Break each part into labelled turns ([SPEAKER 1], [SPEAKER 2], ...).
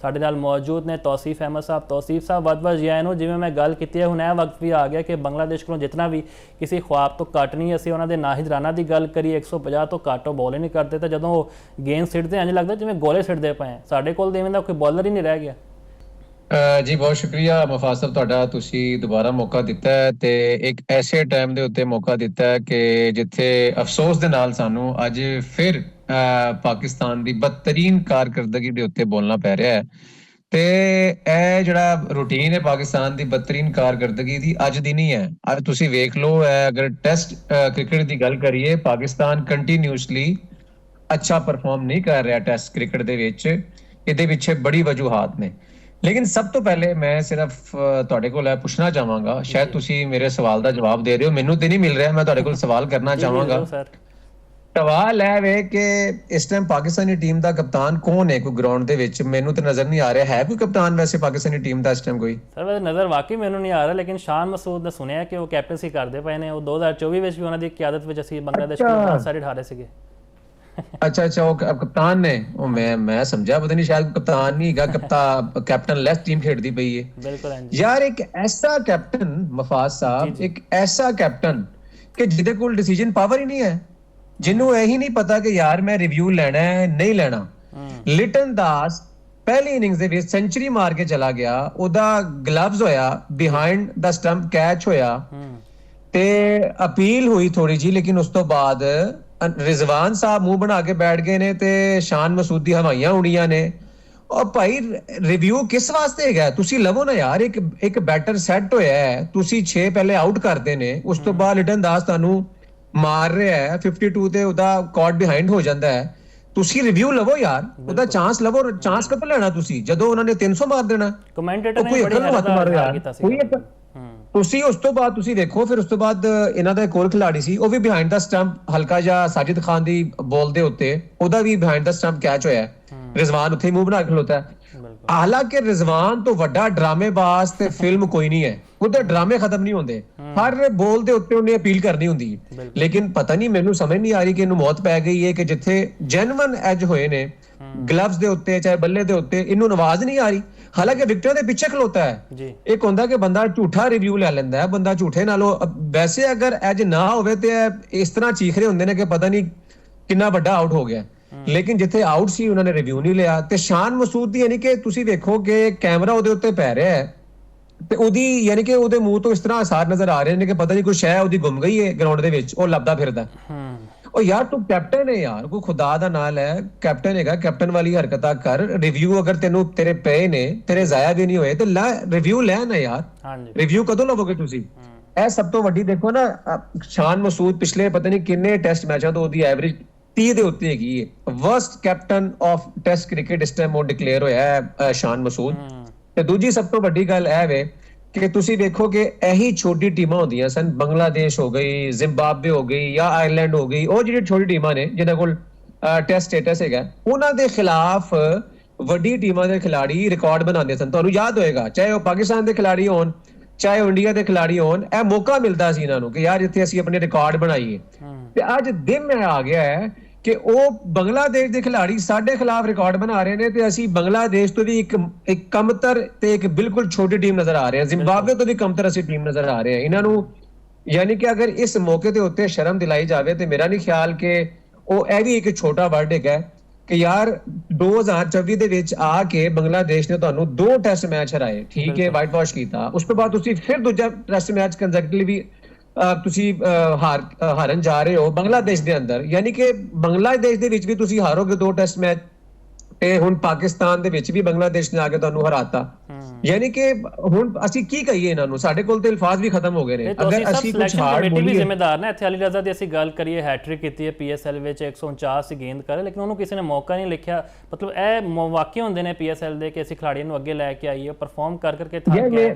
[SPEAKER 1] ਸਾਡੇ ਨਾਲ ਮੌਜੂਦ ਨੇ ਤੌਸੀਫ ਅਹਿਮਦ ਸਾਹਿਬ। ਤੌਸੀਫ ਸਾਹਿਬ ਵੱਧ ਜੀ ਆਏ ਨੂੰ। ਜਿਵੇਂ ਮੈਂ ਗੱਲ ਕੀਤੀ ਹੈ, ਹੁਣ ਇਹ ਵਕਤ ਵੀ ਆ ਗਿਆ ਕਿ ਬੰਗਲਾਦੇਸ਼ ਕੋਲੋਂ ਜਿਤਨਾ ਵੀ ਕਿਸੇ ਖੁਆਬ ਤੋਂ ਘੱਟ ਨਹੀਂ। ਅਸੀਂ ਉਹਨਾਂ ਦੇ ਨਾਹਿਦ ਰਾਣਾ ਦੀ ਗੱਲ ਕਰੀਏ, 150 ਤੋਂ ਘੱਟ ਉਹ ਬੋਲ ਹੀ ਨਹੀਂ ਕਰਦੇ, ਤਾਂ ਜਦੋਂ ਉਹ ਗੇਂਦ ਸਿੱਟਦੇ ਇੰਝ ਲੱਗਦਾ ਜਿਵੇਂ ਗੋਲੇ ਸਿੱਟਦੇ ਪਏ। ਸਾਡੇ ਕੋਲ ਇਵੇਂ ਦਾ ਕੋਈ ਬੋਲਰ ਹੀ ਨਹੀਂ ਰਹਿ ਗਿਆ।
[SPEAKER 2] ਜੀ ਬਹੁਤ ਸ਼ੁਕਰੀਆ ਮੁਫਾਜ਼ ਸਾਹਿਬ ਤੁਹਾਡਾ, ਤੁਸੀਂ ਦੁਬਾਰਾ ਮੌਕਾ ਦਿੱਤਾ ਹੈ ਤੇ ਇੱਕ ਐਸੇ ਟਾਈਮ ਦੇ ਉੱਤੇ ਮੌਕਾ ਦਿੱਤਾ ਹੈ ਕਿ ਜਿੱਥੇ ਅਫਸੋਸ ਦੇ ਨਾਲ ਸਾਨੂੰ ਅੱਜ ਫਿਰ ਪਾਕਿਸਤਾਨ ਦੀ ਬਦਤਰੀਨ ਕਾਰਕਰਦਗੀ ਦੇ ਉੱਤੇ ਬੋਲਣਾ ਪੈ ਰਿਹਾ ਹੈ। ਤੇ ਇਹ ਜਿਹੜਾ ਰੂਟੀਨ ਹੈ ਪਾਕਿਸਤਾਨ ਦੀ ਬਦਤਰੀਨ ਕਾਰਕਰਦਗੀ ਦੀ ਅੱਜ ਦੀ ਨਹੀਂ ਹੈ। ਅੱਜ ਤੁਸੀਂ ਵੇਖ ਲਓ, ਅਗਰ ਟੈਸਟ ਕ੍ਰਿਕਟ ਦੀ ਗੱਲ ਕਰੀਏ, ਪਾਕਿਸਤਾਨ ਕੰਟੀਨਿਊਸਲੀ ਅੱਛਾ ਪਰਫਾਰਮ ਨਹੀਂ ਕਰ ਰਿਹਾ ਟੈਸਟ ਕ੍ਰਿਕਟ ਦੇ ਵਿੱਚ। ਇਹਦੇ ਪਿੱਛੇ ਬੜੀ ਵਜੂਹਾਤ ਨੇ, ਲੇਕਿਨ ਸਭ ਤੋਂ ਪਹਿਲੇ ਮੈਂ ਸਿਰਫ ਤੁਹਾਡੇ ਕੋਲ ਇਹ ਪੁੱਛਣਾ ਚਾਹਾਂਗਾ, ਸ਼ਾਇਦ ਤੁਸੀਂ ਮੇਰੇ ਸਵਾਲ ਦਾ ਜਵਾਬ ਦੇ ਰਹੇ ਹੋ, ਮੈਨੂੰ ਤੇ ਨਹੀਂ ਮਿਲ ਰਿਹਾ, ਮੈਂ ਤੁਹਾਡੇ ਕੋਲ ਸਵਾਲ ਕਰਨਾ ਚਾਹਾਂਗਾ। ਸਵਾਲ ਹੈ ਵੇ ਕਿ ਇਸ ਟਾਈਮ ਪਾਕਿਸਤਾਨੀ ਟੀਮ ਦਾ ਕਪਤਾਨ ਕੌਣ ਹੈ? ਕੋਈ ਗਰਾਊਂਡ ਦੇ ਵਿੱਚ ਮੈਨੂੰ ਤਾਂ ਨਜ਼ਰ ਨਹੀਂ ਆ ਰਿਹਾ ਹੈ ਕੋਈ ਕਪਤਾਨ ਵੈਸੇ ਪਾਕਿਸਤਾਨੀ ਟੀਮ ਦਾ ਇਸ ਟਾਈਮ ਕੋਈ?
[SPEAKER 1] ਸਰ ਵੈਸੇ ਨਜ਼ਰ ਵਾਕਈ ਮੈਨੂੰ ਨਹੀਂ ਆ ਰਿਹਾ, ਲੇਕਿਨ ਸ਼ਾਨ ਮਸੂਦ ਨੇ ਸੁਣਿਆ ਕਿ ਉਹ ਕੈਪਟਨਸੀ ਕਰਦੇ ਪਏ ਨੇ। ਉਹ 2024 ਵਿੱਚ ਵੀ ਉਹਨਾਂ ਦੀ ਕਿਆਦਤ ਵਿੱਚ ਅਸੀਂ ਬੰਗਲਾਦੇਸ਼ ਕੋਲ ਬਹੁਤ ਸਾਰੇ ਹਾਰੇ ਸੀਗੇ।
[SPEAKER 2] ਅੱਛਾ ਉਹ ਕਪਤਾਨ ਨੇ? ਉਹ ਮੈਂ ਸਮਝਿਆ ਪਤਾ ਨਹੀਂ ਸ਼ਾਇਦ ਕਪਤਾਨ ਨਹੀਂ ਹੈਗਾ, ਕੈਪਟਨ ਲੈਸ ਟੀਮ ਖੇਡਦੀ ਪਈ ਹੈ।
[SPEAKER 1] ਬਿਲਕੁਲ
[SPEAKER 2] ਯਾਰ, ਇੱਕ ਐਸਾ ਕੈਪਟਨ ਮੁਫਾਜ਼ ਸਾਹਿਬ, ਇੱਕ ਐਸਾ ਕੈਪਟਨ ਕਿ ਜਿਹਦੇ ਕੋਲ ਡਿਸੀਜਨ ਪਾਵਰ ਹੀ ਨਹੀਂ ਹੈ, ਜਿਹਨੂੰ ਇਹੀ ਨਹੀਂ ਪਤਾ ਕਿ ਯਾਰ ਮੈਂ ਰਿਵਿਊ ਲੈਣਾ ਹੈ ਨਹੀਂ ਲੈਣਾ। ਲਿਟਨ ਦਾਸ ਪਹਿਲੀ ਇਨਿੰਗਸ ਦੇ ਵਿੱਚ ਸੈਂਚੁਰੀ ਮਾਰ ਕੇ ਚਲਾ ਗਿਆ, ਉਹਦਾ ਗਲਵਜ਼ ਹੋਇਆ, ਬਿਹਾਈਂਡ ਦਾ ਸਟੰਪ ਕੈਚ ਹੋਇਆ ਤੇ ਅਪੀਲ ਹੋਈ ਥੋੜੀ ਜੀ, ਲੇਕਿਨ ਉਸ ਤੋਂ ਬਾਅਦ ਰਿਜ਼ਵਾਨ ਸਾਹਿਬ ਮੂੰਹ ਬਣਾ ਕੇ ਬੈਠ ਗਏ ਨੇ ਤੇ ਸ਼ਾਨ ਮਸੂਦ ਦੀ ਹਵਾਈਆਂ ਉੜੀਆਂ ਨੇ। ਔਰ ਭਾਈ ਰਿਵਿਊ ਕਿਸ ਵਾਸਤੇ ਹੈਗਾ? ਤੁਸੀਂ ਲਵੋ ਨਾ ਯਾਰ, ਇੱਕ ਬੈਟਰ ਸੈੱਟ ਹੋਇਆ ਹੈ, ਤੁਸੀਂ 6 ਪਹਿਲੇ ਆਊਟ ਕਰਦੇ ਨੇ, ਉਸ ਤੋਂ ਬਾਅਦ ਲਿਟਨ ਦਾਸ ਤੁਹਾਨੂੰ ਮਾਰ ਰਿਹਾ ਹੈ 52 ਤੇ ਉਹਦਾ ਕੌਟ ਬਿਹਾਈਂਡ ਹੋ ਜਾਂਦਾ ਹੈ। ਤੁਸੀਂ ਰਿਵਿਊ ਲਵੋ ਯਾਰ, ਉਹਦਾ ਚਾਂਸ ਲਵੋ। ਚਾਂਸ ਕਦੋਂ ਲੈਣਾ ਤੁਸੀਂ? ਜਦੋਂ ਉਹਨਾਂ ਨੇ 300 ਮਾਰ ਦੇਣਾ।
[SPEAKER 1] ਕਮੈਂਟੇਟਰ ਨੇ ਬੜੀ ਹੈਰਾਨ ਕੀਤਾ ਸੀ।
[SPEAKER 2] ਤੁਸੀਂ ਉਸ ਤੋਂ ਬਾਅਦ ਤੁਸੀਂ ਦੇਖੋ, ਫਿਰ ਉਸ ਤੋਂ ਬਾਅਦ ਇਹਨਾਂ ਦਾ ਇੱਕ ਹੋਰ ਖਿਲਾੜੀ ਸੀ, ਉਹ ਵੀ ਬਿਹਾਈਂਡ ਦਾ ਸਟੰਪ ਹਲਕਾ ਜਿਹਾ ਸਾਜਿਦ ਖਾਨ ਦੀ ਬੋਲ ਦੇ ਉੱਤੇ, ਉਹਦਾ ਵੀ ਬਿਹਾਈਂਡ ਦਾ ਸਟੰਪ ਕੈਚ ਹੋਇਆ। ਰਿਜ਼ਵਾਨ ਉੱਥੇ ਮੂੰਹ ਬਣਾ ਕੇ ਖਲੋਤਾ ਹੈ। ਹਾਲਾਂਕਿ ਰਿਜ਼ਵਾਨ ਤੋਂ ਵੱਡਾ ਡਰਾਮੇਬਾਜ਼ ਤੇ ਫਿਲਮ ਕੋਈ ਨਹੀਂ ਹੈ, ਉਹਦੇ ਡਰਾਮੇ ਖਤਮ ਨਹੀਂ ਹੁੰਦੇ, ਹਰ ਬੋਲ ਦੇ ਉੱਤੇ ਉਹਨੇ ਅਪੀਲ ਕਰਨੀ ਹੁੰਦੀ ਹੈ। ਲੇਕਿਨ ਪਤਾ ਨਹੀਂ, ਮੈਨੂੰ ਸਮਝ ਨਹੀਂ ਆ ਰਹੀ ਕਿ ਇਹਨੂੰ ਮੌਤ ਪੈ ਗਈ ਹੈ ਕਿ ਜਿੱਥੇ ਜੈਨੂਇਨ ਐਜ ਹੋਏ ਨੇ ਗਲਵਜ਼ ਦੇ ਉੱਤੇ ਚਾਹੇ ਬੱਲੇ ਦੇ ਉੱਤੇ, ਇਹਨੂੰ ਆਵਾਜ਼ ਨਹੀਂ ਆ ਰਹੀ। ਹਾਲਾਂਕਿ ਵਿਕਟਾਂ ਦੇ ਪਿੱਛੇ ਖਲੋਤਾ ਹੈ। ਇੱਕ ਹੁੰਦਾ ਕਿ ਬੰਦਾ ਝੂਠਾ ਰਿਵਿਊ ਲੈ ਲੈਂਦਾ ਹੈ, ਬੰਦਾ ਝੂਠੇ ਨਾਲੋਂ ਵੈਸੇ ਅਗਰ ਐਜ ਨਾ ਹੋਵੇ ਤੇ ਇਸ ਤਰ੍ਹਾਂ ਚੀਖ ਰਹੇ ਹੁੰਦੇ ਨੇ ਕਿ ਪਤਾ ਨਹੀਂ ਕਿੰਨਾ ਵੱਡਾ ਆਊਟ ਹੋ ਗਿਆ। ਲੇਕਿਨ ਜਿੱਥੇ ਆਊਟ ਸੀ ਉਹਨਾਂ ਨੇ ਰਿਵਿਊ ਨਹੀਂ ਲਿਆ। ਤੇ ਸ਼ਾਨ ਮਸੂਦ ਦੀ ਯਾਨੀ ਕਿ ਤੁਸੀਂ ਵੇਖੋ ਕਿ ਕੈਮਰਾ ਉਹਦੇ ਉੱਤੇ ਪੈ ਰਿਹਾ ਹੈ ਤੇ ਉਹਦੀ ਯਾਨੀ ਕਿ ਉਹਦੇ ਮੂੰਹ ਤੋਂ ਇਸ ਤਰ੍ਹਾਂ ਅਸਾਰ ਨਜ਼ਰ ਆ ਰਹੇ ਨੇ ਕਿ ਪਤਾ ਨਹੀਂ ਕੋਈ ਸ਼ੈ ਉਹਦੀ ਗੁੰਮ ਗਈ ਹੈ ਗਰਾਊਂਡ ਦੇ ਵਿੱਚ, ਉਹ ਲੱਭਦਾ ਫਿਰਦਾ। ਉਹ ਯਾਰ ਤੂੰ ਕੈਪਟਨ ਹੈ ਯਾਰ, ਕੋਈ ਖੁਦਾ ਦਾ ਨਾਲ ਹੈ, ਕੈਪਟਨ ਹੈਗਾ, ਕੈਪਟਨ ਵਾਲੀ ਹਰਕਤਾਂ ਕਰ। ਰਿਵਿਊ ਅਗਰ ਤੇਰੇ ਪਏ ਨੇ, ਤੇਰੇ ਜ਼ਾਇਆ ਵੀ ਨਹੀਂ ਹੋਏ, ਤੇ ਲੈ ਰਿਵਿਊ ਲੈ ਨਾ ਯਾਰ। ਰਿਵਿਊ ਕਦੋਂ ਲਵੋਗੇ ਤੁਸੀਂ? ਇਹ ਸਭ ਤੋਂ ਵੱਡੀ ਦੇਖੋ ਨਾ, ਸ਼ਾਨ ਮਸੂਦ ਪਿਛਲੇ ਪਤਾ ਨਹੀਂ ਕਿੰਨੇ ਟੈਸਟ ਮੈਚਾਂ ਤੋਂ ਉਹਦੀ ਐਵਰੇਜ 30 ਦੇ ਉੱਤੇ ਹੈਗੀ ਹੈ। Worst captain of test cricket ਇਸ ਟਾਈਮ ਉਹ ਡਿਕਲੇਅਰ ਹੋਇਆ ਹੈ ਸ਼ਾਨ ਮਸੂਦ। ਤੇ ਦੂਜੀ ਸਭ ਤੋਂ ਵੱਡੀ ਗੱਲ ਇਹ ਵੇ ਕਿ ਤੁਸੀਂ ਦੇਖੋ ਕਿ ਇਹੀ ਛੋਟੀ ਟੀਮਾਂ ਹੁੰਦੀਆਂ ਸਨ, ਬੰਗਲਾਦੇਸ਼ ਹੋ ਗਈ, ਜ਼ਿੰਬਾਬਵੇ ਹੋ ਗਈ ਜਾਂ ਆਇਰਲੈਂਡ ਹੋ ਗਈ, ਉਹ ਜਿਹੜੀ ਛੋਟੀ ਟੀਮਾਂ ਨੇ ਜਿਨ੍ਹਾਂ ਕੋਲ ਟੈਸਟ ਸਟੇਟਸ ਹੈਗਾ, ਉਹਨਾਂ ਦੇ ਖਿਲਾਫ ਵੱਡੀ ਟੀਮਾਂ ਦੇ ਖਿਲਾੜੀ ਰਿਕਾਰਡ ਬਣਾਉਂਦੇ ਸਨ। ਤੁਹਾਨੂੰ ਯਾਦ ਹੋਏਗਾ, ਚਾਹੇ ਉਹ ਪਾਕਿਸਤਾਨ ਦੇ ਖਿਲਾੜੀ ਹੋਣ ਚਾਹੇ ਉਹ ਇੰਡੀਆ ਦੇ ਖਿਲਾੜੀ ਹੋਣ, ਇਹ ਮੌਕਾ ਮਿਲਦਾ ਸੀ ਇਹਨਾਂ ਨੂੰ ਕਿ ਯਾਰ ਇੱਥੇ ਅਸੀਂ ਆਪਣੇ ਰਿਕਾਰਡ ਬਣਾਈਏ। ਤੇ ਅੱਜ ਦਿਨ ਇਹ ਆ ਗਿਆ ਹੈ ਕਿ ਉਹ ਬੰਗਲਾਦੇਸ਼ ਦੇ ਖਿਲਾੜੀ ਸਾਡੇ ਖਿਲਾਫ ਰਿਕਾਰਡ ਬਣਾ ਰਹੇ ਨੇ ਤੇ ਅਸੀਂ ਬੰਗਲਾਦੇਸ਼ ਤੋਂ ਵੀ ਇੱਕ ਕਮਤਰ ਤੇ ਇੱਕ ਬਿਲਕੁਲ ਛੋਟੀ ਟੀਮ ਨਜ਼ਰ ਆ ਰਹੇ ਹਾਂ। ਜ਼ਿੰਬਾਬਵੇ ਤੋਂ ਵੀ ਕਮਤਰ ਅਸੀਂ ਟੀਮ ਨਜ਼ਰ ਆ ਰਹੇ ਹਾਂ। ਇਹਨਾਂ ਨੂੰ ਯਾਨੀ ਕਿ ਅਗਰ ਇਸ ਮੌਕੇ ਦੇ ਉੱਤੇ ਸ਼ਰਮ ਦਿਲਾਈ ਜਾਵੇ ਤੇ ਮੇਰਾ ਨਹੀਂ ਖਿਆਲ ਕਿ ਉਹ ਇਹ ਵੀ ਇੱਕ ਛੋਟਾ ਵਰਡ ਹੈਗਾ ਕਿ ਯਾਰ 2024 ਦੇ ਵਿੱਚ ਆ ਕੇ ਬੰਗਲਾਦੇਸ਼ ਨੇ ਤੁਹਾਨੂੰ 2 ਟੈਸਟ ਮੈਚ ਹਰਾਏ, ਠੀਕ ਹੈ, ਵਾਈਟ ਵਾਸ਼ ਕੀਤਾ। ਉਸ ਤੋਂ ਬਾਅਦ ਤੁਸੀਂ ਫਿਰ ਦੂਜਾ ਟੈਸਟ ਮੈਚ ਕੰਸੈਕਟਿਵਲੀ ਤੁਸੀਂ ਹਾਰਨ ਜਾ ਰਹੇ ਹੋ ਬੰਗਲਾਦੇਸ਼ ਦੇ ਅੰਦਰ। ਯਾਨੀ ਕਿ ਬੰਗਲਾਦੇਸ਼ ਦੇ ਵਿੱਚ ਵੀ ਤੁਸੀਂ ਹਾਰੋਗੇ 2 ਟੈਸਟ ਮੈਚ, ਤੇ ਹੁਣ ਪਾਕਿਸਤਾਨ ਦੇ ਵਿੱਚ ਵੀ ਬੰਗਲਾਦੇਸ਼ ਨੇ ਆ ਕੇ ਤੁਹਾਨੂੰ ਹਰਾਤਾ। ਯਾਨੀ ਕਿ ਹੁਣ ਅਸੀਂ ਕੀ ਕਹੀਏ ਇਹਨਾਂ ਨੂੰ? ਸਾਡੇ ਕੋਲ ਤੇ ਅਲਫਾਜ਼ ਵੀ ਖਤਮ ਹੋ ਗਏ ਨੇ। ਅਗਰ ਅਸੀਂ ਕੁਝ ਹਾਰਡ ਬੋਲੀਏ,
[SPEAKER 1] ਜ਼ਿੰਮੇਦਾਰ ਨਾ ਇੱਥੇ ਅਲੀ ਰਜ਼ਾ ਦੀ ਅਸੀਂ ਗੱਲ ਕਰੀਏ, ਹੈਟ੍ਰਿਕ ਕੀਤੀ ਹੈ PSL ਵਿੱਚ, 149 ਗੇਂਦ ਕਰੇ, ਲੇਕਿਨ ਉਹਨੂੰ ਕਿਸੇ ਨੇ ਮੌਕਾ ਨਹੀਂ ਲਿਖਿਆ। ਮਤਲਬ ਇਹ ਮੌਕੇ ਹੁੰਦੇ ਨੇ PSL ਦੇ ਕਿ ਅਸੀਂ ਖਿਡਾਰੀਆਂ ਨੂੰ ਅੱਗੇ ਲੈ ਕੇ ਆਈਏ, ਪਰਫਾਰਮ ਕਰਕੇ ਥੱਕ ਗਏ।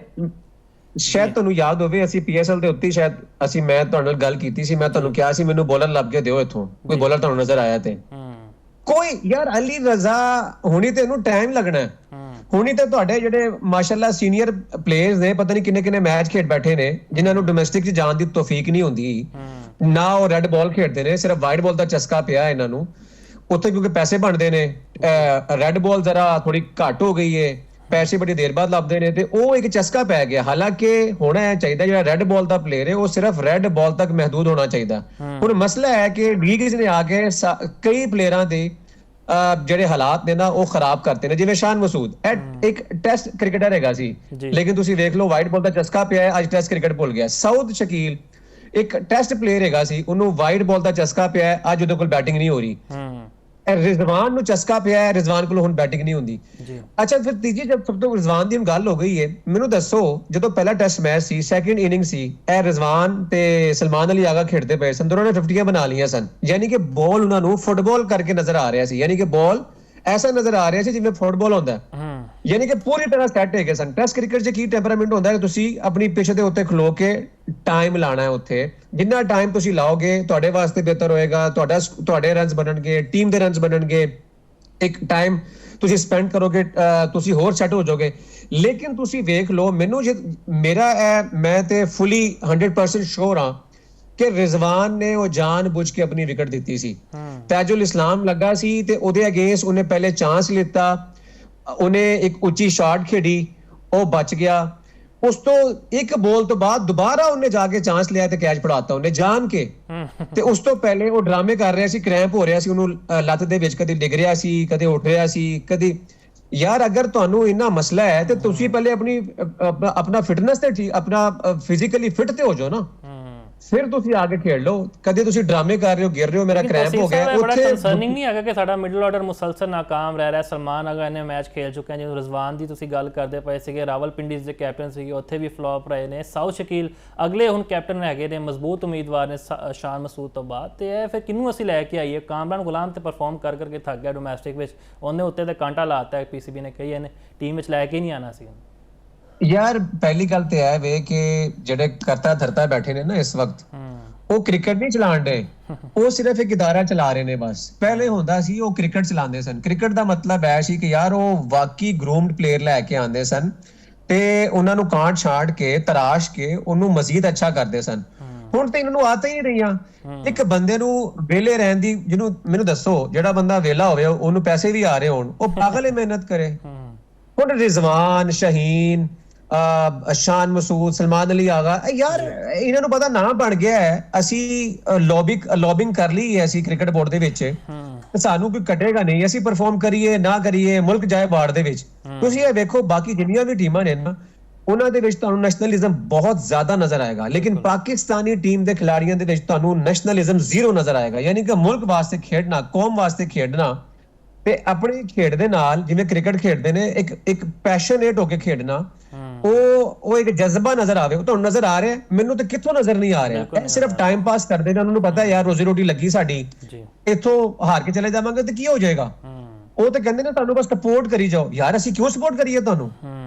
[SPEAKER 2] ਸ਼ਾਇਦ ਤੁਹਾਨੂੰ ਯਾਦ ਹੋਵੇ ਅਸੀਂ PSL ਦੇ ਉੱਤੇ ਸ਼ਾਇਦ ਮੈਂ ਤੁਹਾਡੇ ਨਾਲ ਗੱਲ ਕੀਤੀ ਸੀ, ਮੈਂ ਤੁਹਾਨੂੰ ਕਿਹਾ ਸੀ ਮੈਨੂੰ ਬੋਲਰ ਲੱਭ ਕੇ ਦਿਓ ਇੱਥੋਂ, ਕੋਈ ਬੋਲਰ ਤੁਹਾਨੂੰ ਨਜ਼ਰ ਆਇਆ ਤੇ ਕੋਈ? ਯਾਰ ਅਲੀ ਰਜ਼ਾ ਹੁਣੀ ਤੇ ਇਹਨੂੰ ਟਾਈਮ ਲੱਗਣਾ ਹੈ। ਹੁਣੀ ਤੇ ਤੁਹਾਡੇ ਜਿਹੜੇ ਮਾਸ਼ਾਅੱਲਾ ਸੀਨੀਅਰ ਪਲੇਅਰਸ ਨੇ, ਪਤਾ ਨਹੀਂ ਕਿੰਨੇ ਮੈਚ ਖੇਡ ਬੈਠੇ ਨੇ ਜਿਨ੍ਹਾਂ ਨੂੰ ਡੋਮੈਸਟਿਕ 'ਚ ਜਾਣ ਦੀ ਤੌਫੀਕ ਨਹੀਂ ਹੁੰਦੀ ਨਾ, ਉਹ ਰੈੱਡ ਬਾਲ ਖੇਡਦੇ ਨੇ, ਸਿਰਫ ਵਾਈਟ ਬਾਲ ਦਾ ਚਸਕਾ ਪਿਆ ਇਹਨਾਂ ਨੂੰ। ਉੱਥੇ ਕਿਉਂਕਿ ਪੈਸੇ ਬਣਦੇ ਨੇ, ਰੈੱਡ ਬਾਲ ਜ਼ਰਾ ਥੋੜੀ ਘੱਟ ਹੋ ਗਈ ਹੈ, ਪੈਸੇ ਬੜੀ ਦੇਰ ਬਾਅਦ ਲੱਭਦੇ ਨੇ, ਤੇ ਉਹ ਇੱਕ ਚਸਕਾ ਪੈ ਗਿਆ। ਹਾਲਾਂਕਿ ਹੋਣਾ ਇਹ ਚਾਹੀਦਾ ਜਿਹੜਾ ਰੈੱਡ ਬਾਲ ਦਾ ਪਲੇਅਰ ਹੈ ਉਹ ਸਿਰਫ ਰੈੱਡ ਬਾਲ ਤੱਕ ਮਹਦੂਦ ਹੋਣਾ ਚਾਹੀਦਾ। ਹੁਣ ਮਸਲਾ ਹੈ ਕਿ ਲੀਗਜ਼ ਨੇ ਆ ਕੇ ਕਈ ਪਲੇਅਰਾਂ ਦੇ ਜਿਹੜੇ ਹਾਲਾਤ ਨੇ ਨਾ ਉਹ ਖਰਾਬ ਕਰਤੇ ਨੇ। ਜਿਵੇਂ ਸ਼ਾਨ ਮਸੂਦ ਇੱਕ ਟੈਸਟ ਕ੍ਰਿਕਟਰ ਹੈਗਾ ਸੀ, ਲੇਕਿਨ ਤੁਸੀਂ ਵੇਖ ਲਓ ਵਾਈਟ ਬਾਲ ਦਾ ਚਸਕਾ ਪਿਆ ਹੈ, ਅੱਜ ਟੈਸਟ ਕ੍ਰਿਕਟ ਭੁੱਲ ਗਿਆ। ਸਾਊਦ ਸ਼ਕੀਲ ਇੱਕ ਟੈਸਟ ਪਲੇਅਰ ਹੈਗਾ ਸੀ, ਉਹਨੂੰ ਵਾਈਟ ਬਾਲ ਦਾ ਚਸਕਾ ਪਿਆ ਹੈ, ਅੱਜ ਉਹਦੇ ਕੋਲ ਬੈਟਿੰਗ ਨਹੀਂ ਹੋ ਰਹੀ। ਰਿਜ਼ਵਾਨ ਨੂੰ ਚਸਕਾ ਪਿਆ ਹੈ, ਰਿਜ਼ਵਾਨ ਕੋਲ ਹੁਣ ਬੈਟਿੰਗ ਨਹੀਂ ਹੁੰਦੀ। ਅੱਛਾ, ਫਿਰ ਤੀਜੀ ਜਦ ਸਭ ਤੋਂ ਰਿਜ਼ਵਾਨ ਦੀ ਗੱਲ ਹੋ ਗਈ ਹੈ, ਮੈਨੂੰ ਦੱਸੋ ਜਦੋਂ ਪਹਿਲਾ ਟੈਸਟ ਮੈਚ ਸੀ, ਸੈਕਿੰਡ ਇਨਿੰਗ ਸੀ, ਇਹ ਰਿਜ਼ਵਾਨ ਤੇ ਸਲਮਾਨ ਅਲੀ ਆਗਾ ਖੇਡਦੇ ਪਏ ਸਨ, ਦੋਨਾਂ ਨੇ 50 ਬਣਾ ਲਈਆਂ ਸਨ। ਯਾਨੀ ਕਿ ਬਾਲ ਉਹਨਾਂ ਨੂੰ ਫੁੱਟਬਾਲ ਕਰਕੇ ਨਜ਼ਰ ਆ ਰਿਹਾ ਸੀ, ਯਾਨੀ ਕਿ ਬਾਲ ਐਸਾ ਨਜ਼ਰ ਆ ਰਿਹਾ ਸੀ ਜਿਵੇਂ ਫੁੱਟਬਾਲ ਹੁੰਦਾ ਹੈ, ਯਾਨੀ ਕਿ ਪੂਰੀ ਤਰ੍ਹਾਂ ਸੈੱਟ ਹੈਗੇ ਸਨ। ਟੈਸਟ ਕ੍ਰਿਕਟ 'ਚ ਕੀ ਟੈਂਪਰਾਮੈਂਟ ਹੁੰਦਾ ਹੈ, ਤੁਸੀਂ ਆਪਣੀ ਪਿੱਚ ਦੇ ਉੱਤੇ ਖਲੋ ਕੇ ਟਾਈਮ ਲਾਣਾ ਹੈ। ਉੱਥੇ ਜਿੰਨਾ ਟਾਈਮ ਤੁਸੀਂ ਲਾਓਗੇ ਤੁਹਾਡੇ ਵਾਸਤੇ ਬਿਹਤਰ ਹੋਏਗਾ, ਤੁਹਾਡੇ ਰਨਸ ਬਣਨਗੇ, ਟੀਮ ਦੇ ਰਨਸ ਬਣਨਗੇ, ਇੱਕ ਟਾਈਮ ਤੁਸੀਂ ਸਪੈਂਡ ਕਰੋਗੇ, ਤੁਸੀਂ ਹੋਰ ਸੈੱਟ ਹੋ ਜਾਓਗੇ। ਲੇਕਿਨ ਤੁਸੀਂ ਵੇਖ ਲਓ, ਮੈਨੂੰ ਮੈਂ ਤੇ ਫੁੱਲੀ 100% ਸ਼ੋਰ ਹਾਂ ਕਿ ਰਿਜ਼ਵਾਨ ਨੇ ਉਹ ਜਾਣ ਬੁੱਝ ਕੇ ਆਪਣੀ ਵਿਕਟ ਦਿੱਤੀ ਸੀ। ਤਾਜੁਲ ਇਸਲਾਮ ਲੱਗਾ ਸੀ ਤੇ ਉਹਦੇ ਅਗੇਂਸਟ ਉਹਨੇ ਪਹਿਲੇ ਚਾਂਸ ਲਿੱਤਾ, ਉਹਨੇ ਇੱਕ ਉੱਚੀ ਸ਼ਾਟ ਖੇਡੀ, ਉਹ ਬਚ ਗਿਆ। ਉਸ ਤੋਂ ਇੱਕ ਬੋਲ ਤੋਂ ਬਾਅਦ ਦੁਬਾਰਾ ਉਹਨੇ ਜਾ ਕੇ ਚਾਂਸ ਲਿਆ ਤੇ ਕੈਚ ਫੜਾਤਾ ਉਹਨੇ ਜਾਣ ਕੇ। ਤੇ ਉਸ ਤੋਂ ਪਹਿਲੇ ਉਹ ਡਰਾਮੇ ਕਰ ਰਿਹਾ ਸੀ, ਕ੍ਰੈਂਪ ਹੋ ਰਿਹਾ ਸੀ ਉਹਨੂੰ ਲੱਤ ਦੇ ਵਿੱਚ, ਕਦੇ ਡਿੱਗ ਰਿਹਾ ਸੀ, ਕਦੇ ਉੱਠ ਰਿਹਾ ਸੀ, ਕਦੇ। ਯਾਰ ਅਗਰ ਤੁਹਾਨੂੰ ਇੰਨਾ ਮਸਲਾ ਹੈ ਤੇ ਤੁਸੀਂ ਪਹਿਲੇ ਆਪਣਾ ਫਿਟਨੈਸ ਤੇ ਆਪਣਾ ਫਿਜ਼ੀਕਲੀ ਫਿਟ ਤੇ ਹੋ ਜਾਓ ਨਾ, ਫਿਰ ਤੁਸੀਂ ਆ ਕੇ ਖੇਡ ਲਓ। ਕਦੇ ਤੁਸੀਂ ਡਰਾਮੇ ਕਰ ਰਹੇ ਹੋ, ਗਿਰ ਰਹੇ ਹੋ, ਮੇਰਾ ਕ੍ਰੈਂਪ ਹੋ ਗਿਆ।
[SPEAKER 1] ਬੜਾ ਕੰਸਰਨਿੰਗ ਨਹੀਂ ਹੈਗਾ ਕਿ ਸਾਡਾ ਮਿਡਲ ਆਰਡਰ ਮੁਸਲਸਲ ਨਾਕਾਮ ਰਹਿ ਰਿਹਾ। ਸਲਮਾਨ ਅਗਾ ਨੇ ਮੈਚ ਖੇਲ ਚੁੱਕੇ ਹਨ, ਜਿਵੇਂ ਰਿਜ਼ਵਾਨ ਦੀ ਤੁਸੀਂ ਗੱਲ ਕਰਦੇ ਪਏ ਸੀਗੇ, ਰਾਵਲਪਿੰਡੀਜ਼ ਦੇ ਕੈਪਟਨ ਸੀਗੇ, ਉੱਥੇ ਵੀ ਫਲॉप ਰਹੇ ਨੇ। ਸਾਊਦ ਸ਼ਕੀਲ ਅਗਲੇ ਹੁਣ ਕੈਪਟਨ ਹੈਗੇ ਨੇ, ਮਜ਼ਬੂਤ ਉਮੀਦਵਾਰ ਨੇ ਸ਼ਾਨ ਮਸੂਦ ਤੋਂ ਬਾਅਦ। ਤੇ ਇਹ ਫਿਰ ਕਿਹਨੂੰ ਅਸੀਂ ਲੈ ਕੇ ਆਈਏ? ਕਾਮਰਾਨ ਗੁਲਾਮ ਤੇ ਪਰਫਾਰਮ ਕਰਕੇ ਥੱਕ ਗਿਆ ਡੋਮੈਸਟਿਕ ਵਿੱਚ, ਉਹਨੇ ਉੱਤੇ ਤੇ ਕਾਂਟਾ ਲਾਤਾ ਹੈ ਪੀਸੀਬੀ ਨੇ, ਕਹੀ ਇਹਨੇ ਟੀਮ ਵਿੱਚ ਲੈ ਕੇ ਨਹੀਂ ਆਣਾ ਸੀ।
[SPEAKER 2] ਯਾਰ ਪਹਿਲੀ ਗੱਲ ਤੇ ਇਹ ਵੇ ਕਿ ਜਿਹੜੇ ਕਰਤਾ ਧਰਤਾ ਬੈਠੇ ਨੇ ਨਾ ਇਸ ਵਕਤ, ਉਹ ਕ੍ਰਿਕਟ ਨਹੀਂ ਚਲਾਣ ਦੇ, ਉਹ ਸਿਰਫ ਇੱਕ ਇਦਾਰਾ ਚਲਾ ਰਹੇ ਨੇ ਬਸ। ਪਹਿਲੇ ਹੁੰਦਾ ਸੀ ਉਹ ਕ੍ਰਿਕਟ ਚਲਾਉਂਦੇ ਸਨ। ਕ੍ਰਿਕਟ ਦਾ ਮਤਲਬ ਹੈ ਸੀ ਕਿ ਯਾਰ ਉਹ ਵਾਕਈ ਗਰੂਮਡ ਪਲੇਅਰ ਲੈ ਕੇ ਆਉਂਦੇ ਸਨ ਤੇ ਉਹਨਾਂ ਨੂੰ ਕਾਂਟ ਛਾੜ ਕੇ ਤਰਾਸ਼ ਕੇ ਉਹਨੂੰ ਮਜ਼ੀਦ ਅੱਛਾ ਕਰਦੇ ਸਨ। ਹੁਣ ਤੇ ਇਹਨਾਂ ਨੂੰ ਆਦਤ ਹੀ ਨਹੀਂ ਰਹੀਆਂ। ਇੱਕ ਬੰਦੇ ਨੂੰ ਵਿਹਲੇ ਰਹਿਣ ਦੀ, ਜਿਹਨੂੰ ਮੈਨੂੰ ਦੱਸੋ ਜਿਹੜਾ ਬੰਦਾ ਵਿਹਲਾ ਹੋਵੇ ਉਹਨੂੰ ਪੈਸੇ ਵੀ ਆ ਰਹੇ ਹੋਣ, ਉਹ ਪਾਗਲ ਹੀ ਮਿਹਨਤ ਕਰੇ। ਹੁਣ ਰਿਜ਼ਵਾਨ, ਸ਼ਹੀਨ, ਸ਼ਾਨ ਮਸੂਦ, ਸਲਮਾਨ ਅਲੀ ਆਗਾ, ਯਾਰ ਇਹਨਾਂ ਨੂੰ ਪਤਾ ਨਾ ਬਣ ਗਿਆ ਹੈ ਅਸੀਂ ਲੌਬਿੰਗ ਕਰ ਲਈ ਹੈ ਅਸੀਂ ਕ੍ਰਿਕਟ ਬੋਰਡ ਦੇ ਵਿੱਚ, ਸਾਨੂੰ ਕੋਈ ਕੱਢੇਗਾ ਨਹੀਂ, ਅਸੀਂ ਪਰਫਾਰਮ ਕਰੀਏ ਨਾ ਕਰੀਏ, ਮੁਲਕ ਜਾਏ ਬਾੜ ਦੇ ਵਿੱਚ। ਤੁਸੀਂ ਇਹ ਵੇਖੋ ਬਾਕੀ ਜਿੰਨੀਆਂ ਵੀ ਟੀਮਾਂ ਨੇ ਨਾ, ਉਹਨਾਂ ਦੇ ਵਿੱਚ ਤੁਹਾਨੂੰ ਨੈਸ਼ਨਲਿਜ਼ਮ ਬਹੁਤ ਜ਼ਿਆਦਾ ਨਜ਼ਰ ਆਏਗਾ, ਲੇਕਿਨ ਪਾਕਿਸਤਾਨੀ ਟੀਮ ਦੇ ਖਿਡਾਰੀਆਂ ਦੇ ਵਿੱਚ ਤੁਹਾਨੂੰ ਨੈਸ਼ਨਲਿਜ਼ਮ ਜ਼ੀਰੋ ਨਜ਼ਰ ਆਏਗਾ। ਯਾਨੀ ਕਿ ਮੁਲਕ ਵਾਸਤੇ ਖੇਡਣਾ, ਕੌਮ ਵਾਸਤੇ ਖੇਡਣਾ ਤੇ ਆਪਣੀ ਖੇਡ ਦੇ ਨਾਲ, ਜਿਵੇਂ ਕ੍ਰਿਕਟ ਖੇਡਦੇ ਨੇ, ਇੱਕ ਪੈਸ਼ਨੇਟ ਹੋ ਕੇ ਖੇਡਣਾ, ਉਹ ਇੱਕ ਜਜ਼ਬਾ ਨਜ਼ਰ ਆਵੇ। ਉਹ ਤੁਹਾਨੂੰ ਨਜ਼ਰ ਆ ਰਿਹਾ? ਮੈਨੂੰ ਤਾਂ ਕਿੱਥੋਂ ਨਜ਼ਰ ਨਹੀਂ ਆ ਰਿਹਾ। ਇਹ ਸਿਰਫ ਟਾਈਮ ਪਾਸ ਕਰਦੇ ਨੇ, ਉਹਨਾਂ ਨੂੰ ਪਤਾ ਯਾਰ ਰੋਜ਼ੀ ਰੋਟੀ ਲੱਗੀ ਸਾਡੀ, ਇੱਥੋਂ ਹਾਰ ਕੇ ਚਲੇ ਜਾਵਾਂਗੇ ਤੇ ਕੀ ਹੋ ਜਾਏਗਾ। ਉਹ ਤਾਂ ਕਹਿੰਦੇ ਨੇ ਤੁਹਾਨੂੰ ਬਸ ਸਪੋਰਟ ਕਰੀ ਜਾਓ। ਯਾਰ ਅਸੀਂ ਕਿਉਂ ਸਪੋਰਟ ਕਰੀਏ ਤੁਹਾਨੂੰ,